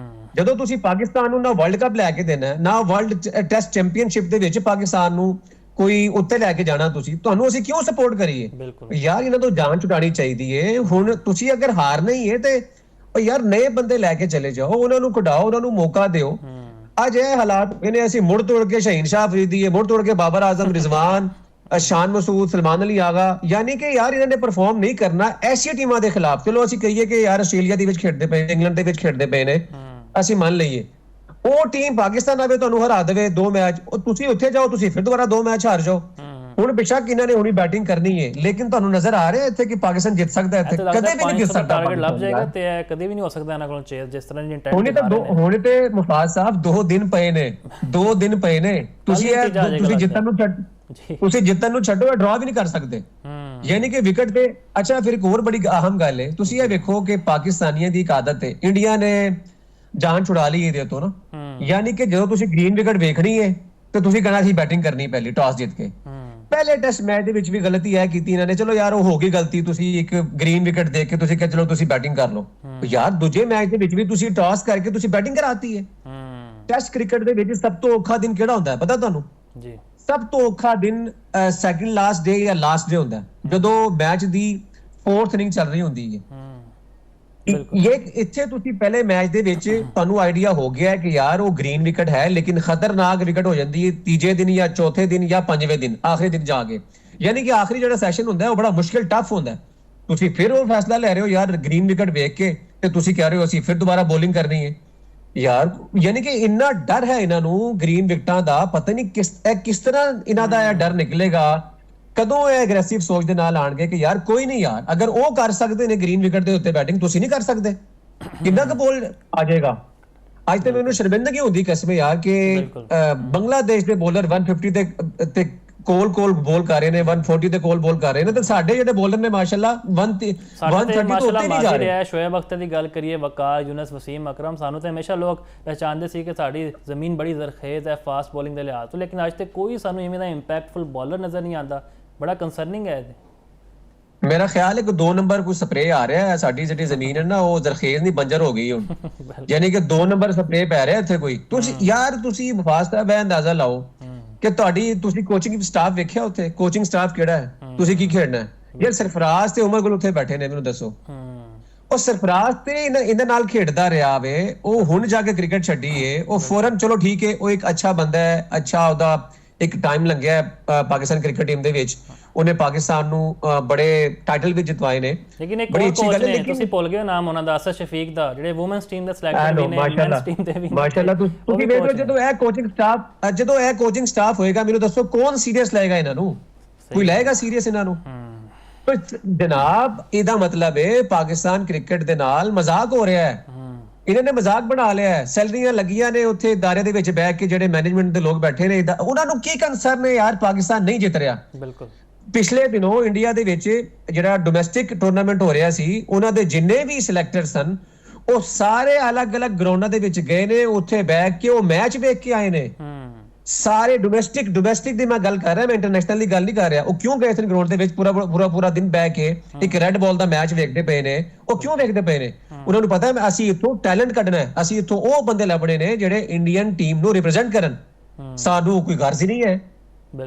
[SPEAKER 2] ਜਦੋਂ ਤੁਸੀਂ ਪਾਕਿਸਤਾਨ ਨੂੰ ਨਾ ਵਰਲਡ ਕੱਪ ਲੈ ਕੇ ਦੇਣਾ, ਨਾ ਵਰਲਡ ਟੈਸਟ ਚੈਂਪੀਅਨਸ਼ਿਪ ਦੇ ਵਿੱਚ ਪਾਕਿਸਤਾਨ ਨੂੰ ਕੋਈ ਉੱਤੇ ਲੈ ਕੇ ਜਾਣਾ, ਤੁਹਾਨੂੰ ਅਸੀਂ ਕਿਉਂ ਸਪੋਰਟ ਕਰੀਏ? ਯਾਰ ਇਹਨਾਂ ਤੋਂ ਜਾਨ ਛੁਡਾਣੀ ਚਾਹੀਦੀ ਏ। ਹੁਣ ਤੁਸੀਂ ਅਗਰ ਹਾਰਨਾ ਹੀ ਹੈ ਤੇ ਯਾਰ ਨਵੇਂ ਬੰਦੇ ਲੈ ਕੇ ਚਲੇ ਜਾਓ, ਉਹਨਾਂ ਨੂੰ ਕਢਾਓ, ਉਹਨਾਂ ਨੂੰ ਮੌਕਾ ਦਿਓ। ਅੱਜ ਇਹ ਹਾਲਾਤ ਇਹਨੇ ਅਸੀਂ ਮੁੜ ਤੋੜ ਕੇ ਸ਼ਹੀਨ ਸ਼ਾਹ ਅਫਰੀਦੀ, ਮੁੜ ਤੋੜ ਕੇ ਬਾਬਰ ਆਜ਼ਮ, ਰਿਜ਼ਵਾਨ, ਸ਼ਾਨ ਮਸੂਦ, ਸਲਮਾਨ ਅਲੀ ਆਗਾ, ਯਾਨੀ ਕਿ ਯਾਰ ਇਹਨਾਂ ਨੇ ਪਰਫਾਰਮ ਨਹੀਂ ਕਰਨਾ ਐਸੀ ਟੀਮਾਂ ਦੇ ਖਿਲਾਫ। ਚਲੋ ਅਸੀਂ ਕਹੀਏ ਕਿ ਯਾਰ ਆਸਟ੍ਰੇਲੀਆ ਦੇ ਵਿੱਚ ਖੇਡਦੇ ਪਏ, ਇੰਗਲੈਂਡ ਦੇ ਵਿੱਚ ਖੇਡਦੇ ਪਏ ਨੇ, ਅਸੀਂ ਮੰਨ ਲਈਏ। ਉਹ ਟੀਮ ਪਾਕਿਸਤਾਨ ਆਵੇ ਤੁਹਾਨੂੰ ਹਰਾ ਦੇਵੇ 2 ਮੈਚ, ਉਹ ਤੁਸੀਂ ਉੱਥੇ ਜਾਓ, ਤੁਸੀਂ ਫਿਰ ਦੁਬਾਰਾ 2 ਮੈਚ ਹਾਰ ਜਾਓ। ਹੁਣ ਬੇਸ਼ੱਕ ਇਹਨਾਂ ਨੇ ਹੁਣੀ ਬੈਟਿੰਗ ਕਰਨੀ ਹੈ, ਲੇਕਿਨ ਤੁਹਾਨੂੰ ਨਜ਼ਰ ਆ ਰਿਹਾ ਇੱਥੇ ਕਿ ਪਾਕਿਸਤਾਨ ਜਿੱਤ ਸਕਦਾ ਹੈ, ਇੱਥੇ ਕਦੇ ਵੀ ਨਹੀਂ ਜਿੱਤ ਸਕਦਾ।
[SPEAKER 1] ਟਾਰਗੇਟ ਲੱਭ ਜਾਏਗਾ ਤੇ ਕਦੇ ਵੀ ਨਹੀਂ ਹੋ ਸਕਦਾ ਇਹਨਾਂ ਕੋਲੋਂ ਚੇਸ, ਜਿਸ ਤਰ੍ਹਾਂ ਦੀ ਇੰਟੈਂਟ
[SPEAKER 2] ਹੁਣ ਤੇ ਮੁਫਾਜ਼ ਸਾਹਿਬ 2 ਦਿਨ ਪਏ ਨੇ, 2 ਦਿਨ ਪਏ ਨੇ। ਤੁਸੀਂ ਜਿੱਤਣ ਨੂੰ ਛੱਡੋ, ਡਰਾ ਵੀ ਨਹੀਂ ਕਰ ਸਕਦੇ, ਯਾਨੀ ਕਿ ਵਿਕਟ ਤੇ। ਅੱਛਾ, ਫਿਰ ਇੱਕ ਹੋਰ ਬੜੀ ਅਹਿਮ ਗੱਲ ਹੈ, ਤੁਸੀਂ ਇਹ ਵੇਖੋ ਕਿ ਪਾਕਿਸਤਾਨੀਆਂ ਦੀ ਇੱਕ ਆਦਤ ਹੈ, ਇੰਡੀਆ ਨੇ ਜਾਨ ਛੁਡਾ ਲਈ ਇਹਦੇ ਤੋਂ ਨਾ, ਯਾਨੀ ਕਿ ਜਦੋਂ ਤੁਸੀਂ ਗ੍ਰੀਨ ਵਿਕਟ ਵੇਖਣੀ ਹੈ ਤੇ ਤੁਸੀਂ ਕਹਿਣਾ ਸੀ ਬੈਟਿੰਗ ਕਰਨੀ ਪਹਿਲੀ, ਟਾਸ ਜਿੱਤ ਕੇ। ਪਹਿਲੇ ਟੈਸਟ ਮੈਚ ਦੇ ਵਿੱਚ ਵੀ ਗਲਤੀ ਇਹ ਕੀਤੀ ਇਹਨਾਂ ਨੇ, ਚਲੋ ਯਾਰ ਉਹ ਹੋ ਗਈ ਗਲਤੀ, ਤੁਸੀਂ ਇੱਕ ਗ੍ਰੀਨ ਵਿਕਟ ਦੇਖ ਕੇ ਤੁਸੀਂ ਕਿਹਾ ਚਲੋ ਤੁਸੀਂ ਬੈਟਿੰਗ ਕਰ ਲਓ। ਯਾਰ ਦੂਜੇ ਮੈਚ ਦੇ ਵਿੱਚ ਵੀ ਤੁਸੀਂ ਟਾਸ ਕਰਕੇ ਤੁਸੀਂ ਬੈਟਿੰਗ ਕਰਾਤੀ ਹੈ। ਟੈਸਟ ਕ੍ਰਿਕਟ ਦੇ ਵਿੱਚ ਸਭ ਤੋਂ ਔਖਾ ਦਿਨ ਕਿਹੜਾ ਹੁੰਦਾ ਹੈ ਪਤਾ ਤੁਹਾਨੂੰ? ਜੀ, ਸਭ ਤੋਂ ਔਖਾ ਦਿਨ ਸੈਕਿੰਡ ਲਾਸਟ ਡੇ ਜਾਂ ਲਾਸਟ ਡੇ ਹੁੰਦਾ, ਜਦੋਂ ਮੈਚ ਦੀ 4th ਇਨਿੰਗ ਚੱਲ ਰਹੀ ਹੁੰਦੀ ਹੈ। ਇੱਥੇ ਤੁਸੀਂ ਪਹਿਲੇ ਮੈਚ ਦੇ ਵਿੱਚ ਤੁਹਾਨੂੰ ਆਈਡੀਆ ਹੋ ਗਿਆ ਕਿ ਯਾਰ ਉਹ ਗ੍ਰੀਨ ਵਿਕਟ ਹੈ, ਲੇਕਿਨ ਖਤਰਨਾਕ ਵਿਕਟ ਹੋ ਜਾਂਦੀ ਹੈ ਤੀਜੇ ਦਿਨ ਜਾਂ ਚੌਥੇ ਦਿਨ ਜਾਂ 5ਵੇਂ ਦਿਨ, ਆਖਰੀ ਦਿਨ ਜਾ ਕੇ। ਯਾਨੀ ਕਿ ਆਖਰੀ ਜਿਹੜਾ ਸੈਸ਼ਨ ਹੁੰਦਾ ਉਹ ਬੜਾ ਮੁਸ਼ਕਿਲ, ਟਫ ਹੁੰਦਾ। ਤੁਸੀਂ ਫਿਰ ਉਹ ਫੈਸਲਾ ਲੈ ਰਹੇ ਹੋ ਯਾਰ ਗ੍ਰੀਨ ਵਿਕਟ ਵੇਖ ਕੇ, ਤੇ ਤੁਸੀਂ ਕਹਿ ਰਹੇ ਹੋ ਅਸੀਂ ਫਿਰ ਦੁਬਾਰਾ ਬੋਲਿੰਗ ਕਰਨੀ ਹੈ ਯਾਰ। ਯਾਨੀ ਕਿ ਇੰਨਾ ਡਰ ਹੈ ਇਹਨਾਂ ਨੂੰ ਗ੍ਰੀਨ ਵਿਕਟਾਂ ਦਾ, ਪਤਾ ਨਹੀਂ ਕਿਸ ਤਰ੍ਹਾਂ ਇਹਨਾਂ ਦਾ ਇਹ ਡਰ ਨਿਕਲੇਗਾ, ਕਦੋਂ ਇਹ ਐਗਰੈਸਿਵ ਸੋਚ ਦੇ ਨਾਲ ਆਣਗੇ ਕਿ ਯਾਰ ਕੋਈ ਨਹੀਂ ਯਾਰ, ਅਗਰ ਉਹ ਕਰ ਸਕਦੇ ਨੇ ਗ੍ਰੀਨ ਵਿਕਟ ਦੇ ਉੱਤੇ ਬੈਟਿੰਗ, ਤੁਸੀਂ ਨਹੀਂ ਕਰ ਸਕਦੇ, ਕਿੰਨਾ ਕੁ ਬੋਲ ਆ ਜਾਏਗਾ। ਅੱਜ ਤੇ ਮੈਨੂੰ ਸ਼ਰਮਿੰਦਗੀ ਹੁੰਦੀ ਕਸਮੇ ਯਾਰ ਕਿ ਬੰਗਲਾਦੇਸ਼ ਦੇ ਬੋਲਰ 150 ਤੇ ਕੋਲ ਬੋਲ ਕਰ ਰਹੇ ਨੇ, 140 ਦੇ ਕੋਲ ਬੋਲ ਕਰ ਰਹੇ ਨੇ, ਤੇ ਸਾਡੇ ਜਿਹੜੇ ਬੋਲਰ ਨੇ ਮਾਸ਼ਾਅੱਲਾ 130 ਤੋਂ ਉੱਤੇ ਨਹੀਂ ਜਾ ਰਹੇ।
[SPEAKER 1] ਸ਼ੋਏਬ ਅਖਤਰ ਦੀ ਗੱਲ ਕਰੀਏ, ਵਕਾਰ, ਯੂਨਸ, ਵਸੀਮ ਅਕਰਮ, ਸਾਨੂੰ ਤਾਂ ਹਮੇਸ਼ਾ ਲੋਕ ਪਹਿਚਾਨਦੇ ਸੀ ਕਿ ਸਾਡੀ ਜ਼ਮੀਨ ਬੜੀ ਜ਼ਰਖੇਜ਼ ਹੈ ਫਾਸਟ ਬੋਲਿੰਗ ਦੇ ਲਿਹਾਜ਼ ਤੋਂ, ਲੇਕਿਨ ਅੱਜ ਤੱਕ ਕੋਈ ਸਾਨੂੰ ਇਵੇਂ ਦਾ ਇੰਪੈਕਟਫੁਲ ਬੋਲਰ ਨਜ਼ਰ ਨਹੀਂ ਆਉਂਦਾ। ਬੜਾ ਕੰਸਰਨਿੰਗ ਹੈ।
[SPEAKER 2] ਮੇਰਾ ਖਿਆਲ ਹੈ ਕਿ 2 ਨੰਬਰ ਕੋਈ ਸਪਰੇ ਆ ਰਿਹਾ ਹੈ, ਸਾਡੀ ਜਿਹੜੀ ਜ਼ਮੀਨ ਹੈ ਨਾ ਉਹ ਜ਼ਰਖੇਜ਼ ਨਹੀਂ ਬੰਜਰ ਹੋ ਗਈ ਹੁਣ, ਯਾਨੀ ਕਿ 2 ਨੰਬਰ ਸਪਰੇ ਪੈ ਰਿਹਾ ਇੱਥੇ ਕੋਈ। ਤੁਸੀਂ ਯਾਰ ਤੁਸੀਂ ਮੁਫਾਜ਼ ਸਾਹਿਬ ਇਹ ਅੰਦਾਜ਼ਾ ਲਾਓ ਕਿ ਤੁਸੀਂ ਕੋਚਿੰਗ ਸਟਾਫ ਵੇਖਿਆ ਉੱਥੇ, ਕੋਚਿੰਗ ਸਟਾਫ ਕਿਹੜਾ ਹੈ, ਤੁਸੀਂ ਕੀ ਖੇਡਣਾ ਹੈ ਯਾਰ। ਸਰਫਰਾਜ਼ ਤੇ ਉਮਰ ਗੁਲ ਉੱਥੇ ਬੈਠੇ ਨੇ, ਮੈਨੂੰ ਦੱਸੋ ਉਹ ਸਰਫਰਾਜ਼ ਤੇ ਇਹਦੇ ਨਾਲ ਖੇਡਦਾ ਰਿਹਾ ਵੇ, ਉਹ ਹੁਣ ਜਾ ਕੇ ਕ੍ਰਿਕਟ ਛੱਡੀ ਏ, ਉਹ ਫੌਰਨ ਚਲੋ ਠੀਕ ਹੈ ਉਹ ਇੱਕ ਅੱਛਾ ਬੰਦਾ ਹੈ, ਅੱਛਾ ਉਹਦਾ ਇੱਕ ਟਾਈਮ ਲੰਘਿਆ ਪਾਕਿਸਤਾਨ ਕ੍ਰਿਕਟ ਟੀਮ ਦੇ ਵਿੱਚ, ਉਹਨੇ ਪਾਕਿਸਤਾਨ ਨੂੰ ਬੜੇ ਟਾਈਟਲ ਵੀ ਜਿਤਵਾਏ ਨੇ।
[SPEAKER 1] ਲੇਕਿਨ ਇੱਕ ਹੋਰ ਕੋਚ ਨੇ, ਤੁਸੀਂ ਭੁੱਲ ਗਏ ਨਾਮ ਉਹਨਾਂ ਦਾ, ਅਸਦ ਸ਼ਫੀਕ ਦਾ, ਜਿਹੜੇ ਵੂਮਨਸ ਟੀਮ ਦਾ ਸਿਲੈਕਟਰ ਵੀ ਨੇ, ਮੈਨਸ ਟੀਮ ਦੇ ਵੀ।
[SPEAKER 2] ਮਾਸ਼ਾਅੱਲਾ ਤੁਸੀਂ ਵੇਖ ਲਓ, ਜਦੋਂ ਇਹ ਕੋਚਿੰਗ ਸਟਾਫ ਹੋਏਗਾ, ਮੈਨੂੰ ਦੱਸੋ ਕੌਣ ਸੀਰੀਅਸ ਲਏਗਾ ਇਹਨਾਂ ਨੂੰ? ਕੋਈ ਲਏਗਾ ਸੀਰੀਅਸ ਇਹਨਾਂ ਨੂੰ? ਜਨਾਬ ਇਹਦਾ ਮਤਲਬ ਹੈ ਪਾਕਿਸਤਾਨ ਕ੍ਰਿਕਟ ਦੇ ਨਾਲ ਮਜ਼ਾਕ ਹੋ ਰਿਹਾ ਹੈ, ਇਹਨਾਂ ਨੇ ਮਜ਼ਾਕ ਬਣਾ ਲਿਆ ਹੈ। ਸੈਲਰੀਆਂ ਲੱਗੀਆਂ ਨੇ ਉੱਥੇ ਇਦਾਰੇ ਦੇ ਵਿੱਚ ਬੈਠ ਕੇ, ਜਿਹੜੇ ਮੈਨੇਜਮੈਂਟ ਦੇ ਲੋਕ ਬੈਠੇ ਨੇ, ਉਹਨਾਂ ਨੂੰ ਕੀ ਕੰਸਰਨ ਹੈ ਯਾਰ ਪਾਕਿਸਤਾਨ ਨਹੀਂ ਜਿੱਤ ਰਿਹਾ।
[SPEAKER 1] ਬਿਲਕੁਲ
[SPEAKER 2] ਪਿਛਲੇ ਦਿਨੋਂ ਇੰਡੀਆ ਦੇ ਵਿੱਚ ਜਿਹੜਾ ਡੋਮੈਸਟਿਕ ਟੂਰਨਾਮੈਂਟ ਹੋ ਰਿਹਾ ਸੀ, ਉਹਨਾਂ ਦੇ ਜਿੰਨੇ ਵੀ ਸਿਲੈਕਟਰ ਸਨ ਉਹ ਸਾਰੇ ਅਲੱਗ-ਅਲੱਗ ਗਰਾਊਂਡਾਂ ਦੇ ਵਿੱਚ ਗਏ ਨੇ, ਉੱਥੇ ਬੈਠ ਕੇ ਉਹ ਮੈਚ ਵੇਖ ਕੇ ਆਏ ਨੇ ਸਾਰੇ। ਡੋਮੈਸਟਿਕ ਦੀ ਮੈਂ ਗੱਲ ਕਰ ਰਿਹਾ, ਮੈਂ ਇੰਟਰਨੈਸ਼ਨਲ ਦੀ ਗੱਲ ਨਹੀਂ ਕਰ ਰਿਹਾ। ਉਹ ਕਿਉਂ ਗਏ ਸਨ ਗਰਾਊਂਡ ਦੇ ਵਿੱਚ ਪੂਰਾ ਦਿਨ ਬੈਠ ਕੇ ਇੱਕ ਰੈੱਡ ਬਾਲ ਦਾ ਮੈਚ ਵੇਖਦੇ ਪਏ ਨੇ? ਉਹ ਕਿਉਂ ਵੇਖਦੇ ਪਏ ਨੇ? ਉਹਨਾਂ ਨੂੰ ਪਤਾ ਹੈ ਅਸੀਂ ਇੱਥੋਂ ਟੈਲੈਂਟ ਕੱਢਣਾ ਹੈ, ਅਸੀਂ ਇੱਥੋਂ ਉਹ ਬੰਦੇ ਲੱਭਣੇ ਨੇ ਜਿਹੜੇ ਇੰਡੀਅਨ ਟੀਮ ਨੂੰ ਰਿਪਰੈਜ਼ੈਂਟ ਕਰਨ। ਸਾਨੂੰ ਕੋਈ ਗਰਜ਼ ਹੀ ਨਹੀਂ ਹੈ,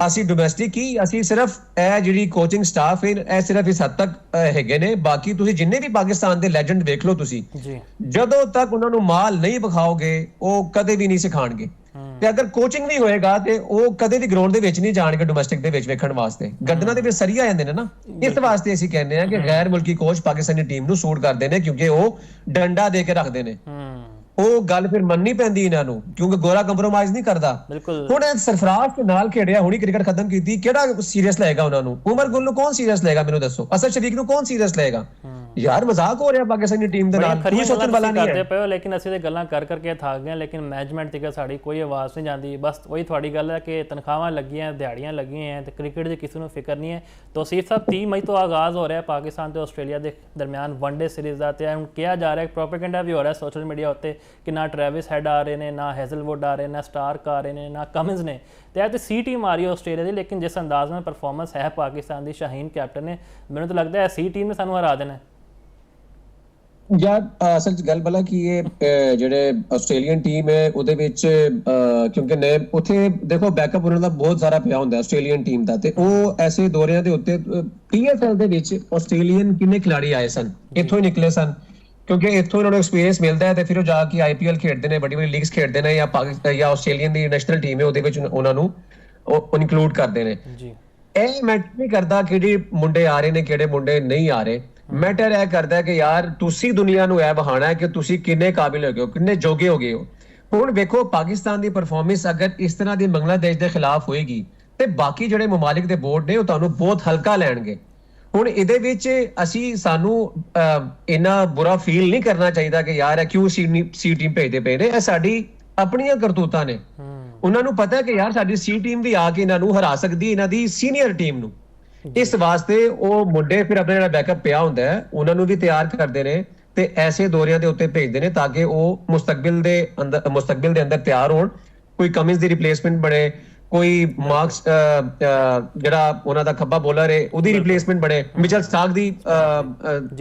[SPEAKER 2] ਅਸੀਂ ਡੋਮੈਸਟਿਕ ਹੀ, ਅਸੀਂ ਸਿਰਫ ਇਹ ਜਿਹੜੀ ਕੋਚਿੰਗ ਸਟਾਫ ਹੈ ਇਹ ਸਿਰਫ ਇਸ ਹੱਦ ਤੱਕ ਹੈਗੇ ਨੇ। ਬਾਕੀ ਤੁਸੀਂ ਜਿੰਨੇ ਵੀ ਪਾਕਿਸਤਾਨ ਦੇ ਲੈਜੈਂਡ ਵੇਖ ਲਓ ਤੁਸੀਂ, ਜਦੋਂ ਤੱਕ ਉਹਨਾਂ ਨੂੰ ਮਾਲ ਨਹੀਂ ਵਿਖਾਓਗੇ ਉਹ ਕਦੇ ਵੀ ਨਹੀਂ ਸਿਖਾਣਗੇ। ਤੇ ਅਗਰ ਕੋਚਿੰਗ ਵੀ ਹੋਏਗਾ ਤੇ ਉਹ ਕਦੇ ਵੀ ਗਰਾਊਂਡ ਦੇ ਵਿੱਚ ਨਹੀਂ ਜਾਣਗੇ ਡੋਮੈਸਟਿਕ ਦੇ ਵਿੱਚ ਵੇਖਣ ਵਾਸਤੇ, ਗਰਦਨਾਂ ਦੇ ਵਿੱਚ ਸਰੀ ਆ ਜਾਂਦੇ ਨੇ ਨਾ। ਇਸ ਵਾਸਤੇ ਅਸੀਂ ਕਹਿੰਦੇ ਹਾਂ ਕਿ ਗੈਰ ਮੁਲਕੀ ਕੋਚ ਪਾਕਿਸਤਾਨੀ ਟੀਮ ਨੂੰ ਸੂਟ ਕਰਦੇ ਨੇ, ਕਿਉਂਕਿ ਉਹ ਡੰਡਾ ਦੇ ਕੇ ਰੱਖਦੇ ਨੇ। ਉਹ ਗੱਲ ਫਿਰ ਮੰਨਣੀ ਪੈਂਦੀ ਇਹਨਾਂ ਨੂੰ, ਕਿਉਂਕਿ ਗੋਰਾ ਕੰਪਰੋਮਾਈਜ਼ ਨਹੀਂ ਕਰਦਾ। ਹੁਣ ਸਰਫਰਾਜ਼ ਦੇ ਨਾਲ ਖੇਡਿਆ, ਹੁਣੀ ਕ੍ਰਿਕਟ ਖਤਮ ਕੀਤੀ, ਕਿਹੜਾ ਸੀਰੀਅਸ ਲਏਗਾ ਉਹਨਾਂ ਨੂੰ? ਉਮਰ ਗੁਲ ਨੂੰ ਕੌਣ ਸੀਰੀਅਸ ਲਏਗਾ ਮੈਨੂੰ ਦੱਸੋ? ਅਸਦ ਸ਼ਰੀਕ ਨੂੰ ਕੌਣ ਸੀਰੀਅਸ ਲਏਗਾ? ਯਾਰ ਮਜ਼ਾਕ ਹੋ ਰਿਹਾ ਪਾਕਿਸਤਾਨੀ ਟੀਮ ਦੇ ਨਾਲ, ਕੋਈ ਸੋਚਣ ਵਾਲਾ ਨਹੀਂ ਹੈ।
[SPEAKER 1] ਪਏ ਲੇਕਿਨ ਅਸੀਂ ਤੇ ਗੱਲਾਂ ਕਰਕੇ ਥੱਕ ਗਏ, ਲੇਕਿਨ ਮੈਨੇਜਮੈਂਟ ਤੱਕ ਸਾਡੀ ਕੋਈ ਆਵਾਜ਼ ਨਹੀਂ ਜਾਂਦੀ। ਬਸ ਉਹੀ ਤੁਹਾਡੀ ਗੱਲ ਹੈ ਕਿ ਤਨਖਾਹਾਂ ਲੱਗੀਆਂ, ਦਿਹਾੜੀਆਂ ਲੱਗੀਆਂ ਤੇ ਕ੍ਰਿਕਟ ਦੀ ਕਿਸੇ ਨੂੰ ਫਿਕਰ ਨਹੀਂ ਹੈ। ਤੌਸੀਫ ਸਾਹਿਬ 30 ਮਈ ਤੋਂ ਆਗਾਜ਼ ਹੋ ਰਿਹਾ ਪਾਕਿਸਤਾਨ ਤੇ ਆਸਟ੍ਰੇਲੀਆ ਦੇ ਦਰਮਿਆਨ ਵਨਡੇ ਸੀਰੀਜ਼ ਦਾ, ਤੇ ਹੁਣ ਕਿਹਾ ਜਾ ਰਿਹਾ, ਪ੍ਰੋਪੇਗੈਂਡਾ ਵੀ ਹੋ ਰਿਹਾ ਸੋਸ਼ਲ ਮੀਡੀਆ ਉੱਤੇ ਕਿ ਨਾ ਟ੍ਰੈਵਿਸ ਹੈਡ ਆ ਰਹੇ ਨੇ, ਨਾ ਹੈਜ਼ਲਵੁੱਡ ਆ ਰਹੇ, ਨਾ ਸਟਾਰਕ ਆ ਰਹੇ ਨੇ, ਨਾ ਕਮਿੰਸ ਨੇ, ਤੇ ਇਹ ਤੇ ਸੀ ਟੀਮ ਆ ਰਹੀ ਹੈ ਆਸਟ੍ਰੇਲੀਆ ਦੀ। ਲੇਕਿਨ ਜਿਸ ਅੰਦਾਜ਼ ਨਾਲ ਪਰਫਾਰਮੈਂਸ ਹੈ ਪਾਕਿਸਤਾਨ ਦੀ, ਸ਼ਾਹੀਨ ਕੈਪਟਨ ਨੇ, ਮੈਨੂੰ ਤਾਂ ਲੱਗਦਾ ਹੈ ਸੀ ਟੀਮ ਨੇ ਸਾਨੂੰ ਹਰਾ ਦੇਣਾ।
[SPEAKER 2] ਯਾਰ ਅਸਲ ਚ ਗੱਲ ਬਲਾ ਕਿ ਇਹ ਜਿਹੜੇ ਆਸਟ੍ਰੇਲੀਅਨ ਟੀਮ ਹੈ ਉਹਦੇ ਵਿੱਚ ਕਿਉਂਕਿ ਨੇ ਉੱਥੇ ਦੇਖੋ ਬੈਕਅਪ ਉਹਨਾਂ ਦਾ ਬਹੁਤ ਸਾਰਾ ਪਿਆ ਹੁੰਦਾ ਆਸਟ੍ਰੇਲੀਅਨ ਟੀਮ ਦਾ, ਤੇ ਉਹ ਐਸੇ ਦੌਰਿਆਂ ਦੇ ਉੱਤੇ PSL ਦੇ ਵਿੱਚ ਆਸਟ੍ਰੇਲੀਅਨ ਕਿੰਨੇ ਖਿਡਾਰੀ ਆਏ ਸਨ, ਇੱਥੋਂ ਹੀ ਨਿਕਲੇ ਸਨ, ਕਿਉਂਕਿ ਇੱਥੋਂ ਇਹਨਾਂ ਨੂੰ ਐਕਸਪੀਰੀਅੰਸ ਮਿਲਦਾ ਹੈ ਤੇ ਫਿਰ ਉਹ ਜਾ ਕੇ IPL ਖੇਡਦੇ ਨੇ, ਵੱਡੀ ਵੱਡੀ ਲੀਗਸ ਖੇਡਦੇ ਨੇ, ਜਾਂ ਪਾਕਿਸਤਾਨ ਜਾਂ ਆਸਟ੍ਰੇਲੀਅਨ ਦੀ ਨੈਸ਼ਨਲ ਟੀਮ ਹੈ ਉਹਦੇ ਵਿੱਚ ਉਹਨਾਂ ਨੂੰ ਉਹ ਇਨਕਲੂਡ ਕਰਦੇ ਨੇ। ਇਹ ਮੈਟਰ ਨਹੀਂ ਕਰਦਾ ਕਿਹੜੇ ਮੁੰਡੇ ਆ ਰਹੇ ਨੇ ਕਿਹੜੇ ਮੁੰਡੇ ਨਹੀਂ ਆ ਰਹੇ, ਮੈਟਰ ਇਹ ਕਰਦਾ ਕਿ ਯਾਰ ਤੁਸੀਂ ਦੁਨੀਆ ਨੂੰ ਇਹ ਬਹਾਨਾ ਹੈ ਕਿ ਤੁਸੀਂ ਕਿੰਨੇ ਕਾਬਿਲ ਹੋ ਗਏ ਹੋ, ਕਿੰਨੇ ਜੋਗੇ ਹੋ ਗਏ ਹੋ। ਹੁਣ ਵੇਖੋ ਪਾਕਿਸਤਾਨ ਦੀ ਪਰਫਾਰਮੈਂਸ ਅਗਰ ਇਸ ਤਰ੍ਹਾਂ ਦੀ ਬੰਗਲਾਦੇਸ਼ ਦੇ ਖਿਲਾਫ ਹੋਏਗੀ ਤੇ ਬਾਕੀ ਜਿਹੜੇ ਮਮਾਲਿਕ ਦੇ ਬੋਰਡ ਨੇ ਉਹ ਤੁਹਾਨੂੰ ਬਹੁਤ ਹਲਕਾ ਲੈਣਗੇ। ਹੁਣ ਇਹਦੇ ਵਿੱਚ ਸਾਨੂੰ ਇੰਨਾ ਬੁਰਾ ਫੀਲ ਨਹੀਂ ਕਰਨਾ ਚਾਹੀਦਾ ਕਿ ਯਾਰ ਕਿਉਂ ਸੀ ਟੀਮ ਭੇਜਦੇ ਪਏ ਨੇ, ਇਹ ਸਾਡੀ ਆਪਣੀਆਂ ਕਰਤੂਤਾਂ ਨੇ। ਉਹਨਾਂ ਨੂੰ ਪਤਾ ਕਿ ਯਾਰ ਸਾਡੀ ਸੀ ਟੀਮ ਵੀ ਆ ਕੇ ਇਹਨਾਂ ਨੂੰ ਹਰਾ ਸਕਦੀ, ਇਹਨਾਂ ਦੀ ਸੀਨੀਅਰ ਟੀਮ ਨੂੰ। ਇਸ ਵਾਸਤੇ ਉਹ ਮੁੰਡੇ ਫਿਰ ਆਪਣਾ ਜਿਹੜਾ ਬੈਕਅਪ ਪਿਆ ਹੁੰਦਾ ਹੈ ਉਹਨਾਂ ਨੂੰ ਵੀ ਤਿਆਰ ਕਰਦੇ ਨੇ ਤੇ ਐਸੇ ਦੌਰਿਆਂ ਦੇ ਉੱਤੇ ਭੇਜਦੇ ਨੇ ਤਾਂ ਕਿ ਉਹ ਮੁਸਤਕਬਿਲ ਦੇ ਅੰਦਰ ਤਿਆਰ ਹੋਣ, ਕੋਈ ਕਮਿੰਸ ਦੀ ਰਿਪਲੇਸਮੈਂਟ ਬਣੇ, ਕੋਈ ਮਾਰਕਸ ਜਿਹੜਾ ਉਹਨਾਂ ਦਾ ਖੱਬਾ ਬੋਲਰ ਹੈ ਉਹਦੀ ਰਿਪਲੇਸਮੈਂਟ ਬਣੇ, ਮਿਚਲ ਸਟਾਰਕ ਦੀ